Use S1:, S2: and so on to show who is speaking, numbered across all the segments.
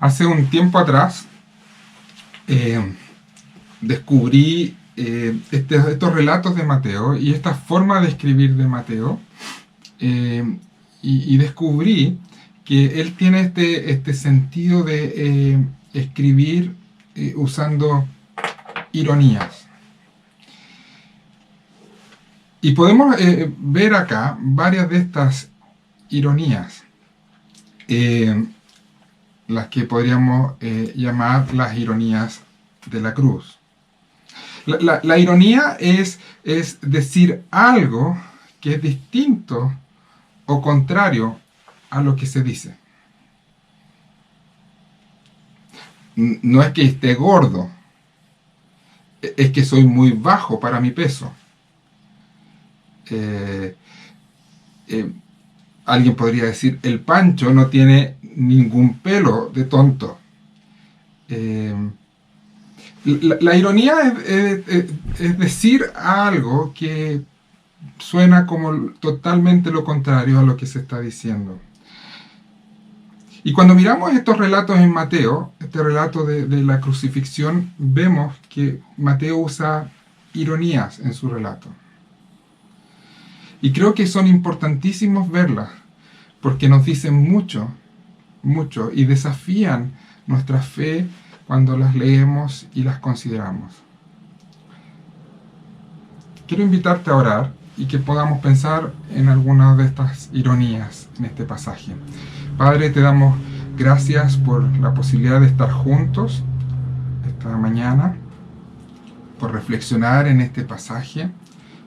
S1: Hace un tiempo atrás descubrí estos relatos de Mateo y esta forma de escribir de Mateo, y descubrí que él tiene este sentido de escribir usando ironías. Y podemos ver acá varias de estas ironías, las que podríamos llamar las ironías de la cruz. La ironía es decir algo que es distinto o contrario a lo que se dice. No es que esté gordo, es que soy muy bajo para mi peso. Alguien podría decir, el Pancho no tiene ningún pelo de tonto. La ironía es decir algo que suena como totalmente lo contrario a lo que se está diciendo. Y cuando miramos estos relatos en Mateo, este relato de la crucifixión, vemos que Mateo usa ironías en su relato. Y creo que son importantísimos verlas, porque nos dicen mucho, mucho, y desafían nuestra fe cuando las leemos y las consideramos. Quiero invitarte a orar y que podamos pensar en alguna de estas ironías en este pasaje. Padre, te damos gracias por la posibilidad de estar juntos esta mañana, por reflexionar en este pasaje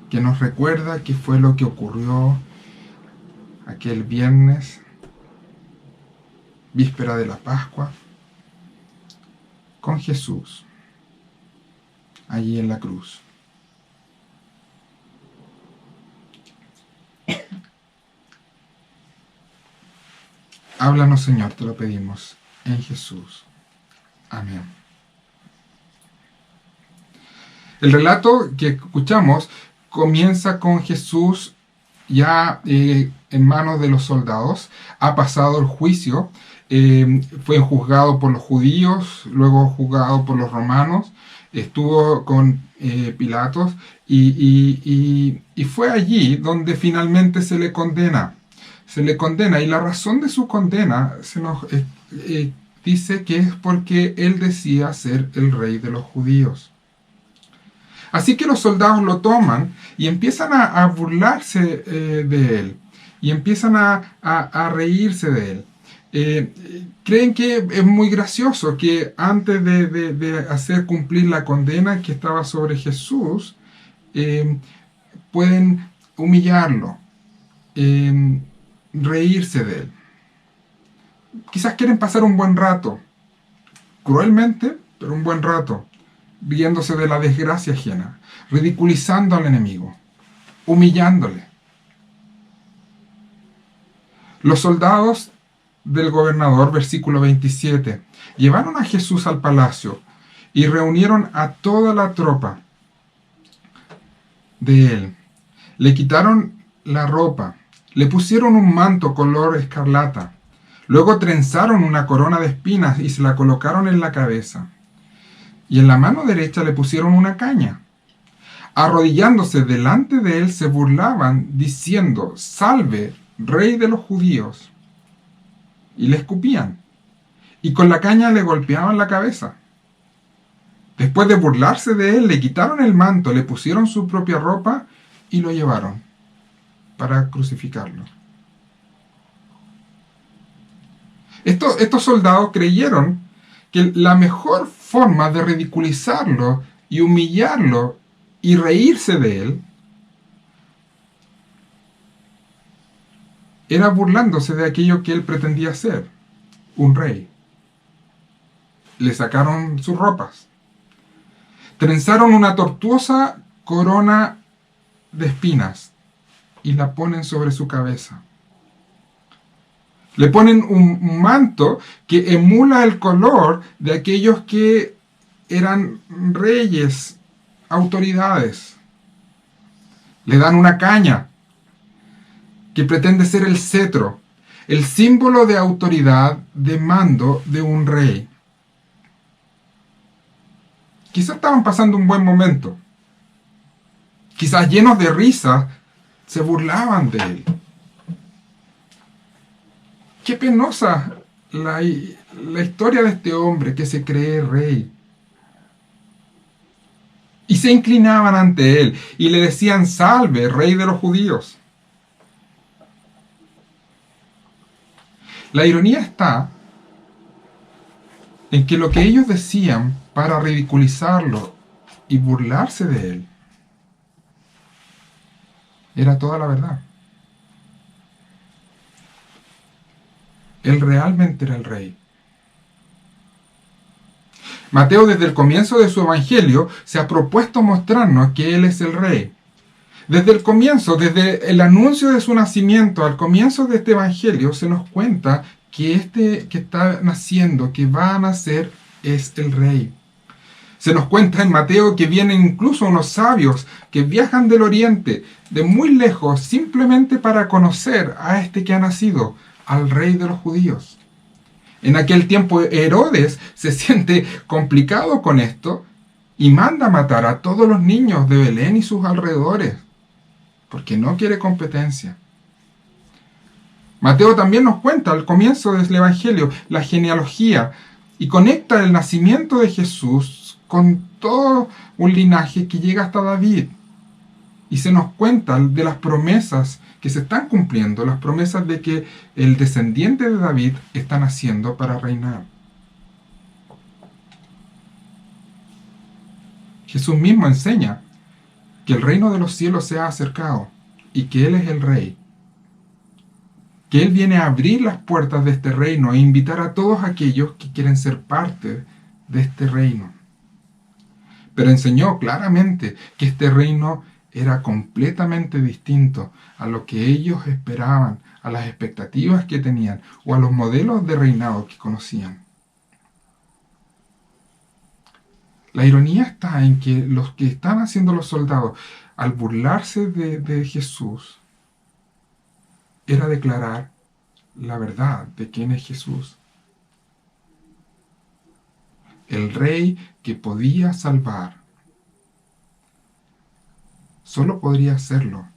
S1: que nos recuerda qué fue lo que ocurrió aquel viernes, víspera de la Pascua, con Jesús, allí en la cruz. Háblanos, Señor, te lo pedimos, en Jesús. Amén. El relato que escuchamos comienza con Jesús ya en manos de los soldados. Ha pasado el juicio, fue juzgado por los judíos, luego juzgado por los romanos, estuvo con Pilatos y fue allí donde finalmente se le condena. Y la razón de su condena se nos dice que es porque él decía ser el rey de los judíos. Así que los soldados lo toman y empiezan a burlarse de él, y empiezan a reírse de él. Creen que es muy gracioso que antes de hacer cumplir la condena que estaba sobre Jesús, pueden humillarlo, reírse de él. Quizás quieren pasar un buen rato, cruelmente, pero un buen rato, riéndose de la desgracia ajena, ridiculizando al enemigo, humillándole. Los soldados del gobernador, versículo 27, llevaron a Jesús al palacio y reunieron a toda la tropa de él. Le quitaron la ropa, le pusieron un manto color escarlata, luego trenzaron una corona de espinas y se la colocaron en la cabeza. Y en la mano derecha le pusieron una caña. Arrodillándose delante de él se burlaban, diciendo, «Salve, Rey de los judíos». Y le escupían, y con la caña le golpeaban la cabeza. Después de burlarse de él, le quitaron el manto, le pusieron su propia ropa y lo llevaron para crucificarlo. Estos soldados creyeron que la mejor forma de ridiculizarlo y humillarlo y reírse de él era burlándose de aquello que él pretendía ser, un rey. Le sacaron sus ropas, trenzaron una tortuosa corona de espinas y la ponen sobre su cabeza. Le ponen un manto que emula el color de aquellos que eran reyes, autoridades. Le dan una caña que pretende ser el cetro. el símbolo de autoridad, de mando de un rey. Quizás estaban pasando un buen momento. Quizás llenos de risa, se burlaban de él. Qué penosa la historia de este hombre que se cree rey. Y se inclinaban ante él y le decían: salve, rey de los judíos. La ironía está en que lo que ellos decían para ridiculizarlo y burlarse de él era toda la verdad. Él realmente era el rey. Mateo, desde el comienzo de su evangelio, se ha propuesto mostrarnos que Él es el rey. Desde el comienzo, desde el anuncio de su nacimiento al comienzo de este evangelio, se nos cuenta que este que está naciendo, que va a nacer, es el rey. Se nos cuenta en Mateo que vienen incluso unos sabios que viajan del oriente, de muy lejos, simplemente para conocer a este que ha nacido, al rey de los judíos. En aquel tiempo Herodes se siente complicado con esto y manda a matar a todos los niños de Belén y sus alrededores, porque no quiere competencia. Mateo también nos cuenta al comienzo del Evangelio la genealogía y conecta el nacimiento de Jesús con todo un linaje que llega hasta David. Y se nos cuenta de las promesas que se están cumpliendo, las promesas de que el descendiente de David está naciendo para reinar. Jesús mismo enseña que el reino de los cielos se ha acercado y que Él es el rey. Que Él viene a abrir las puertas de este reino e invitar a todos aquellos que quieren ser parte de este reino. Pero enseñó claramente que este reino era completamente distinto a lo que ellos esperaban, a las expectativas que tenían o a los modelos de reinado que conocían. La ironía está en que los que están haciendo los soldados, al burlarse de Jesús, era declarar la verdad de quién es Jesús. El rey que podía salvar solo podría hacerlo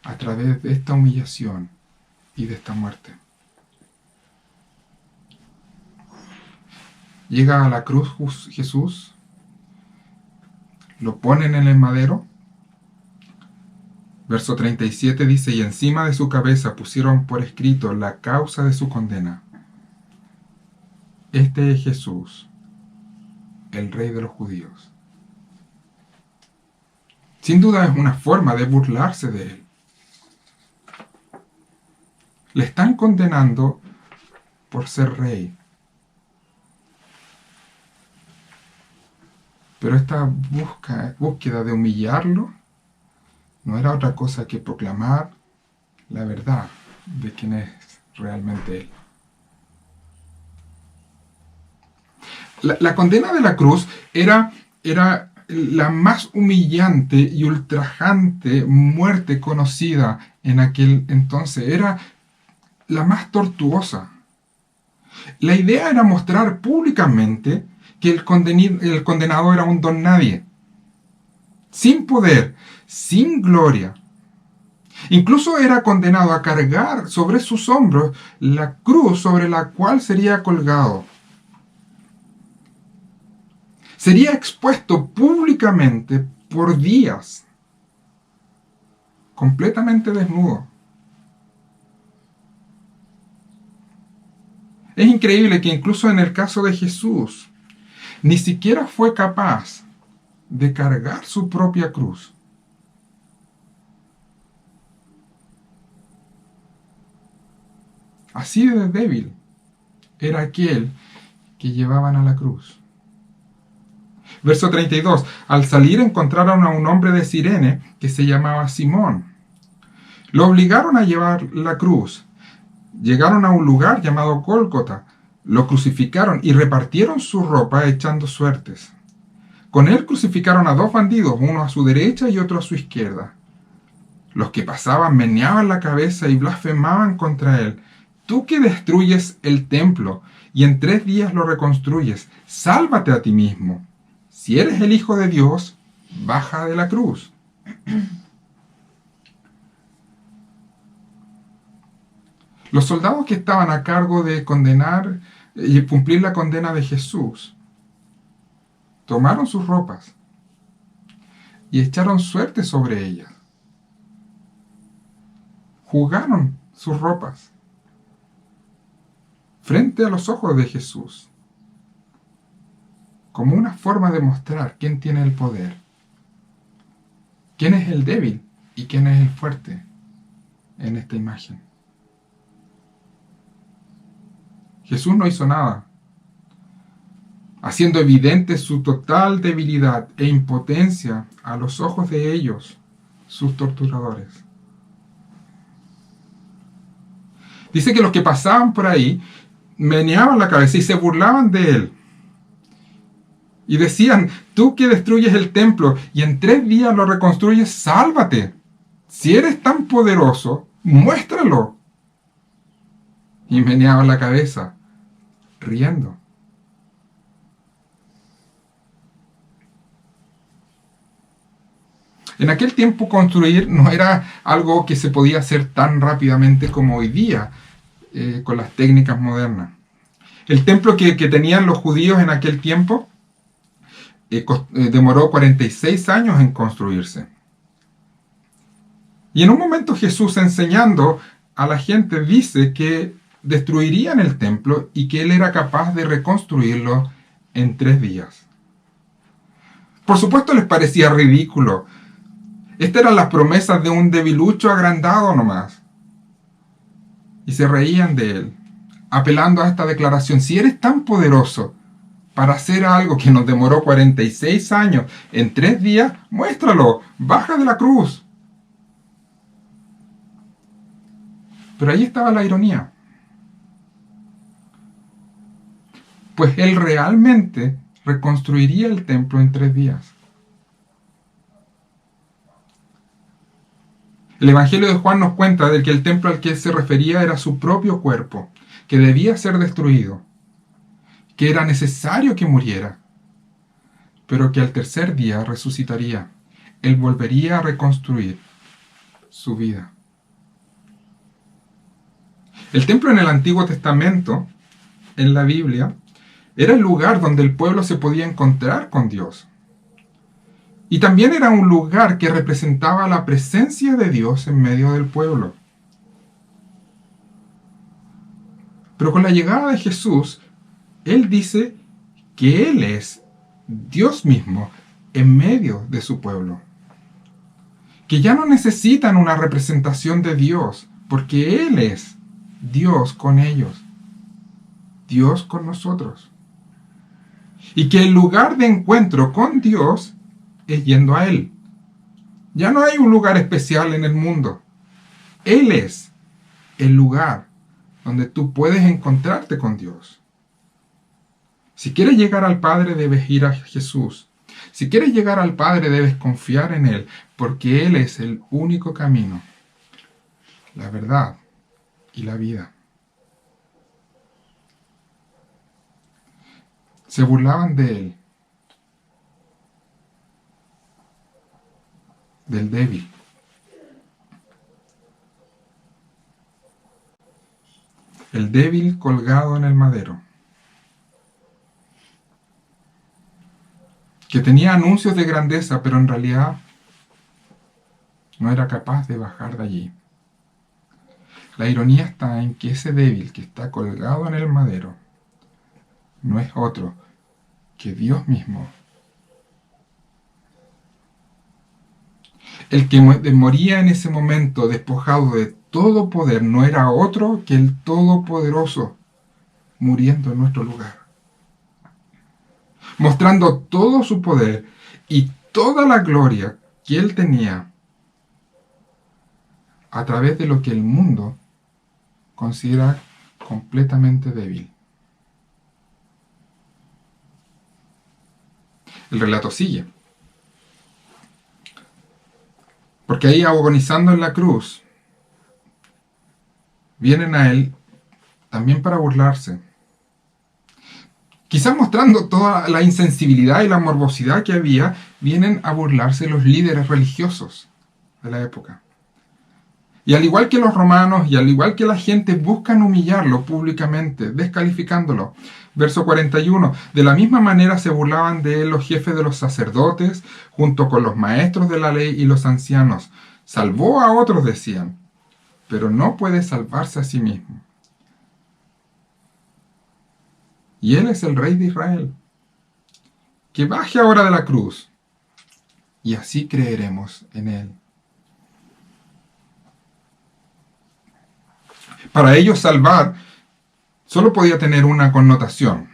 S1: a través de esta humillación y de esta muerte. Llega a la cruz Jesús, lo ponen en el madero. Verso 37 dice: y encima de su cabeza pusieron por escrito la causa de su condena. Este es Jesús, el rey de los judíos. Sin duda es una forma de burlarse de él. Le están condenando por ser rey. Pero esta búsqueda de humillarlo no era otra cosa que proclamar la verdad de quién es realmente él. La condena de la cruz era la más humillante y ultrajante muerte conocida en aquel entonces. Era la más tortuosa. La idea era mostrar públicamente que el condenado era un don nadie, sin poder, sin gloria. Incluso era condenado a cargar sobre sus hombros la cruz sobre la cual sería colgado. Sería expuesto públicamente por días, completamente desnudo. Es increíble que incluso en el caso de Jesús, ni siquiera fue capaz de cargar su propia cruz. Así de débil era aquel que llevaban a la cruz. Verso 32. Al salir encontraron a un hombre de Cirene que se llamaba Simón. Lo obligaron a llevar la cruz. Llegaron a un lugar llamado Gólgota. Lo crucificaron y repartieron su ropa echando suertes. Con él crucificaron a dos bandidos, uno a su derecha y otro a su izquierda. Los que pasaban meneaban la cabeza y blasfemaban contra él. tú que destruyes el templo y en 3 días lo reconstruyes, sálvate a ti mismo. Si eres el Hijo de Dios, baja de la cruz. Los soldados que estaban a cargo de condenar y cumplir la condena de Jesús, tomaron sus ropas y echaron suerte sobre ellas. Jugaron sus ropas frente a los ojos de Jesús, como una forma de mostrar quién tiene el poder, quién es el débil y quién es el fuerte en esta imagen. Jesús no hizo nada, haciendo evidente su total debilidad e impotencia a los ojos de ellos, sus torturadores. Dice que los que pasaban por ahí meneaban la cabeza y se burlaban de él. Y decían, tú que destruyes el templo y en 3 días lo reconstruyes, sálvate. Si eres tan poderoso, muéstralo. Y meneaban la cabeza, riendo. En aquel tiempo construir no era algo que se podía hacer tan rápidamente como hoy día, con las técnicas modernas. El templo que tenían los judíos en aquel tiempo demoró 46 años en construirse. Y en un momento Jesús, enseñando a la gente, dice que destruirían el templo y que él era capaz de reconstruirlo en 3 días. Por supuesto les parecía ridículo. Estas eran las promesas de un debilucho agrandado nomás. Y se reían de él, apelando a esta declaración. Si eres tan poderoso para hacer algo que nos demoró 46 años en 3 días, muéstralo, baja de la cruz. Pero ahí estaba la ironía. Pues él realmente reconstruiría el templo en 3 días. El Evangelio de Juan nos cuenta de que el templo al que se refería era su propio cuerpo, que debía ser destruido, que era necesario que muriera, pero que al 3er día resucitaría. Él volvería a reconstruir su vida. El templo en el Antiguo Testamento, en la Biblia, era el lugar donde el pueblo se podía encontrar con Dios. Y también era un lugar que representaba la presencia de Dios en medio del pueblo. Pero con la llegada de Jesús, Él dice que Él es Dios mismo en medio de su pueblo. Que ya no necesitan una representación de Dios, porque Él es Dios con ellos, Dios con nosotros. Y que el lugar de encuentro con Dios es yendo a Él. Ya no hay un lugar especial en el mundo. Él es el lugar donde tú puedes encontrarte con Dios. Si quieres llegar al Padre, debes ir a Jesús. Si quieres llegar al Padre, debes confiar en Él, porque Él es el único camino, la verdad y la vida. Se burlaban de Él, del débil. El débil colgado en el madero, que tenía anuncios de grandeza, pero en realidad no era capaz de bajar de allí. La ironía está en que ese débil que está colgado en el madero no es otro que Dios mismo. El que moría en ese momento despojado de todo poder no era otro que el Todopoderoso, muriendo en nuestro lugar, mostrando todo su poder y toda la gloria que Él tenía a través de lo que el mundo considera completamente débil. El relato sigue. Porque ahí, agonizando en la cruz, vienen a Él también para burlarse. Quizás mostrando toda la insensibilidad y la morbosidad que había, vienen a burlarse los líderes religiosos de la época. Y al igual que los romanos y al igual que la gente, buscan humillarlo públicamente, descalificándolo. Verso 41. De la misma manera se burlaban de él los jefes de los sacerdotes, junto con los maestros de la ley y los ancianos. Salvó a otros, decían, pero no puede salvarse a sí mismo. Y él es el Rey de Israel. Que baje ahora de la cruz, y así creeremos en él. Para ellos salvar solo podía tener una connotación.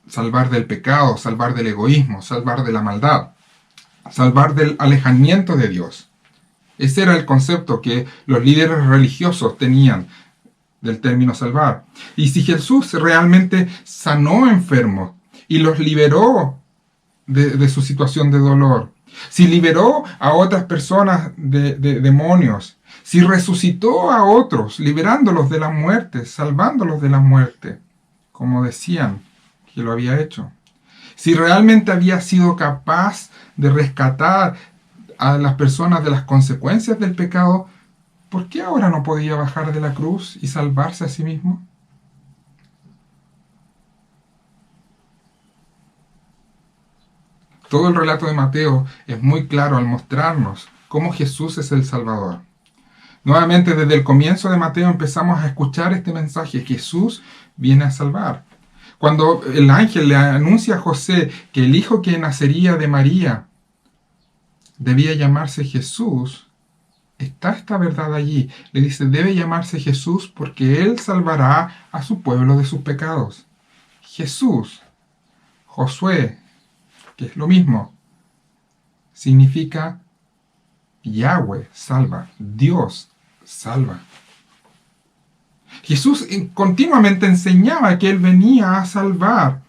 S1: Salvar del pecado, salvar del egoísmo, salvar de la maldad, salvar del alejamiento de Dios. Ese era el concepto que los líderes religiosos tenían del término salvar. Y si Jesús realmente sanó enfermos y los liberó de su situación de dolor, si liberó a otras personas de demonios, si resucitó a otros, liberándolos de la muerte, salvándolos de la muerte, como decían que lo había hecho, si realmente había sido capaz de rescatar a las personas de las consecuencias del pecado, ¿por qué ahora no podía bajar de la cruz y salvarse a sí mismo? Todo el relato de Mateo es muy claro al mostrarnos cómo Jesús es el Salvador. Nuevamente, desde el comienzo de Mateo empezamos a escuchar este mensaje: Jesús viene a salvar. Cuando el ángel le anuncia a José que el hijo que nacería de María debía llamarse Jesús, está esta verdad allí. Le dice, debe llamarse Jesús porque él salvará a su pueblo de sus pecados. Jesús, Josué, que es lo mismo, significa Yahweh salva, Dios salva. Jesús continuamente enseñaba que él venía a salvar.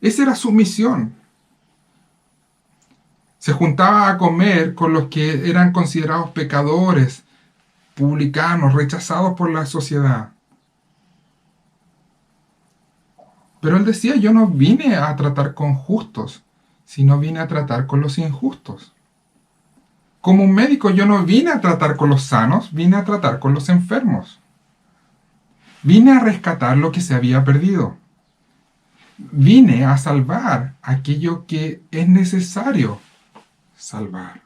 S1: Esa era su misión. Se juntaba a comer con los que eran considerados pecadores, publicanos, rechazados por la sociedad. Pero él decía, yo no vine a tratar con justos, sino vine a tratar con los injustos. Como un médico, yo no vine a tratar con los sanos, vine a tratar con los enfermos. Vine a rescatar lo que se había perdido. Vine a salvar aquello que es necesario salvar.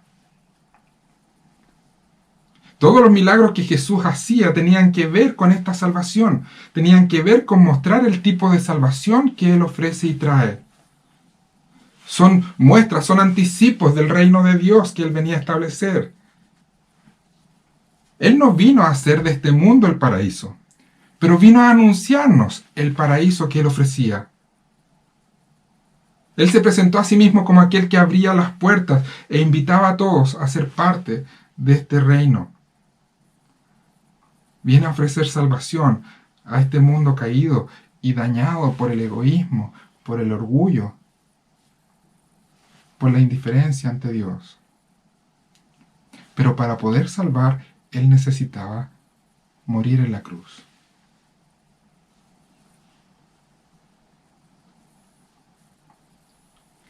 S1: Todos los milagros que Jesús hacía tenían que ver con esta salvación, tenían que ver con mostrar el tipo de salvación que Él ofrece y trae. Son muestras, son anticipos del reino de Dios que Él venía a establecer. Él no vino a hacer de este mundo el paraíso, pero vino a anunciarnos el paraíso que Él ofrecía. Él se presentó a sí mismo como aquel que abría las puertas e invitaba a todos a ser parte de este reino. Viene a ofrecer salvación a este mundo caído y dañado por el egoísmo, por el orgullo, por la indiferencia ante Dios. Pero para poder salvar, Él necesitaba morir en la cruz.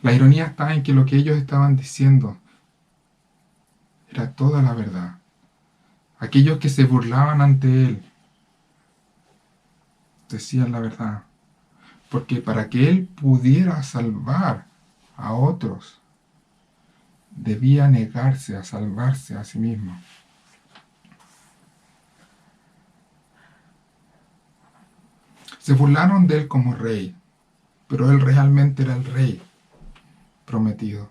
S1: La ironía está en que lo que ellos estaban diciendo era toda la verdad. Aquellos que se burlaban ante Él decían la verdad. Porque para que Él pudiera salvar a otros, debía negarse a salvarse a sí mismo. Se burlaron de Él como rey, pero Él realmente era el rey prometido.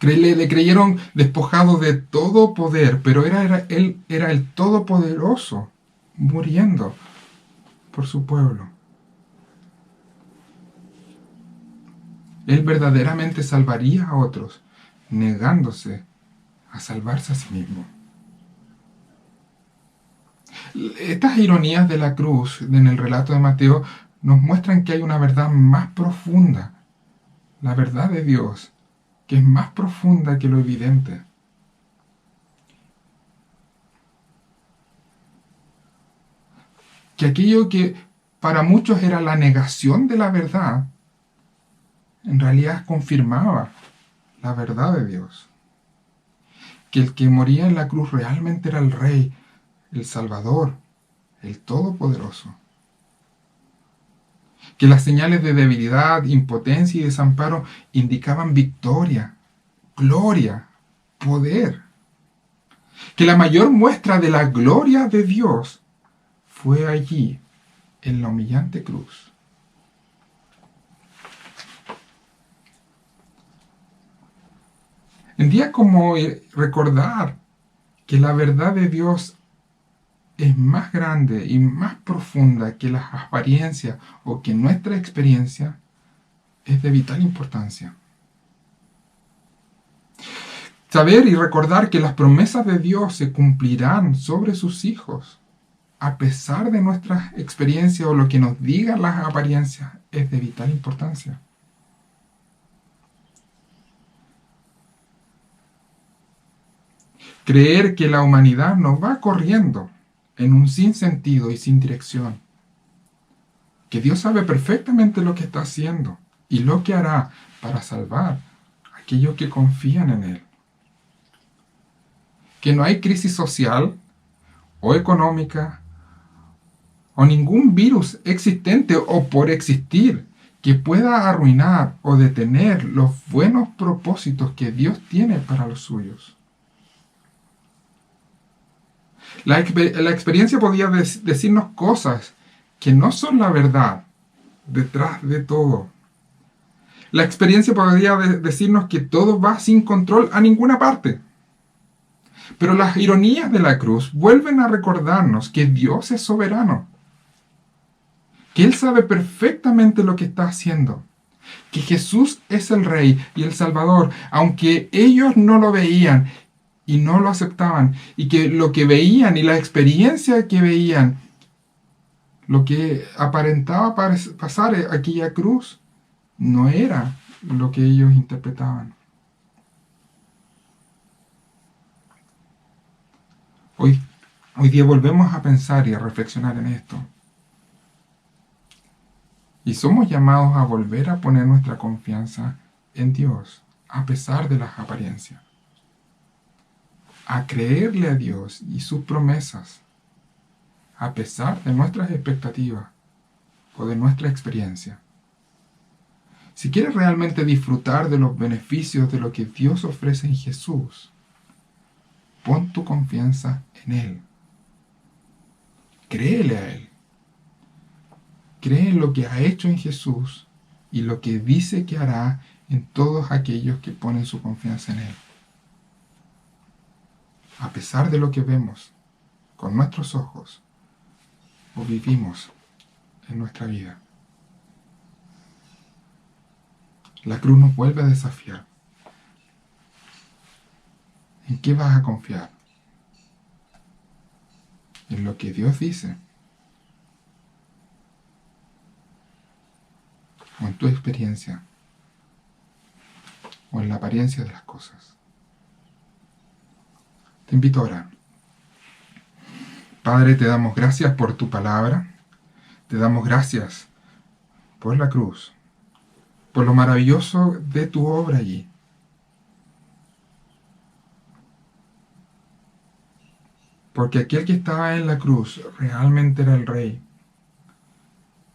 S1: Le creyeron despojado de todo poder, pero Él era el Todopoderoso, muriendo por su pueblo. Él verdaderamente salvaría a otros, negándose a salvarse a sí mismo. Estas ironías de la cruz en el relato de Mateo nos muestran que hay una verdad más profunda, la verdad de Dios, que es más profunda que lo evidente. que aquello que para muchos era la negación de la verdad, en realidad confirmaba la verdad de Dios. Que el que moría en la cruz realmente era el Rey, el Salvador, el Todopoderoso. Que las señales de debilidad, impotencia y desamparo indicaban victoria, gloria, poder. Que la mayor muestra de la gloria de Dios fue allí, en la humillante cruz. En días como recordar que la verdad de Dios es más grande y más profunda que las apariencias o que nuestra experiencia, es de vital importancia. Saber y recordar que las promesas de Dios se cumplirán sobre sus hijos, a pesar de nuestras experiencias o lo que nos digan las apariencias, es de vital importancia. Creer que la humanidad no va corriendo en un sinsentido y sin dirección. Que Dios sabe perfectamente lo que está haciendo y lo que hará para salvar a aquellos que confían en Él. Que no hay crisis social o económica o ningún virus existente o por existir que pueda arruinar o detener los buenos propósitos que Dios tiene para los suyos. La experiencia podía decirnos cosas que no son la verdad detrás de todo. La experiencia podría decirnos que todo va sin control a ninguna parte. Pero las ironías de la cruz vuelven a recordarnos que Dios es soberano, que Él sabe perfectamente lo que está haciendo, que Jesús es el Rey y el Salvador, aunque ellos no lo veían y no lo aceptaban, y que lo que veían y la experiencia que veían, lo que aparentaba pasar aquella cruz, no era lo que ellos interpretaban. Hoy día volvemos a pensar y a reflexionar en esto. Y somos llamados a volver a poner nuestra confianza en Dios, a pesar de las apariencias. A creerle a Dios y sus promesas, a pesar de nuestras expectativas o de nuestra experiencia. Si quieres realmente disfrutar de los beneficios de lo que Dios ofrece en Jesús, pon tu confianza en Él. Créele a Él. Cree en lo que ha hecho en Jesús y lo que dice que hará en todos aquellos que ponen su confianza en Él. A pesar de lo que vemos con nuestros ojos o vivimos en nuestra vida. La cruz nos vuelve a desafiar. ¿En qué vas a confiar? ¿En lo que Dios dice? ¿O en tu experiencia? ¿O en la apariencia de las cosas? Te invito a orar. Padre, te damos gracias por tu palabra. Te damos gracias por la cruz, por lo maravilloso de tu obra allí. Porque aquel que estaba en la cruz realmente era el Rey,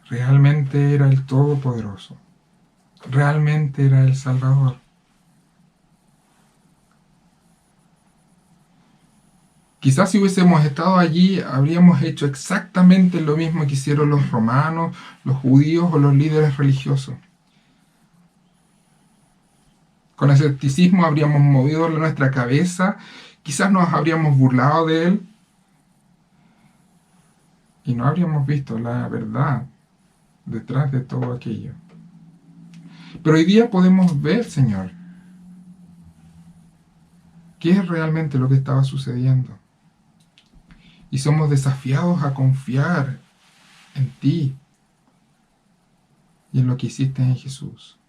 S1: realmente era el Todopoderoso, realmente era el Salvador. Quizás si hubiésemos estado allí, habríamos hecho exactamente lo mismo que hicieron los romanos, los judíos o los líderes religiosos. Con escepticismo habríamos movido nuestra cabeza, quizás nos habríamos burlado de Él y no habríamos visto la verdad detrás de todo aquello. Pero hoy día podemos ver, Señor, qué es realmente lo que estaba sucediendo. Y somos desafiados a confiar en ti y en lo que hiciste en Jesús.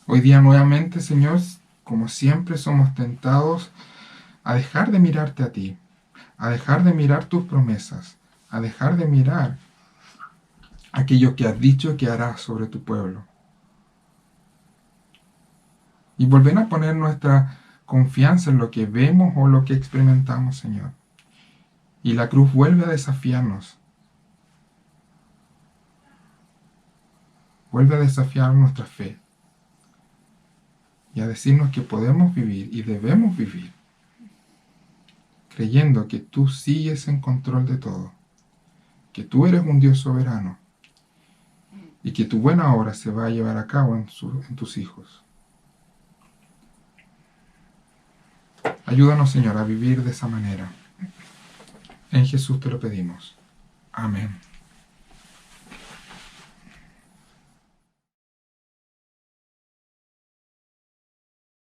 S1: Hoy día nuevamente, Señor, como siempre somos tentados a dejar de mirarte a ti, a dejar de mirar tus promesas, a dejar de mirar aquello que has dicho que harás sobre tu pueblo. Y volver a poner nuestra confianza en lo que vemos o lo que experimentamos, Señor. Y la cruz vuelve a desafiarnos. Vuelve a desafiar nuestra fe. Y a decirnos que podemos vivir y debemos vivir creyendo que tú sigues en control de todo, que tú eres un Dios soberano y que tu buena obra se va a llevar a cabo en tus hijos. Ayúdanos, Señor, a vivir de esa manera. En Jesús te lo pedimos. Amén.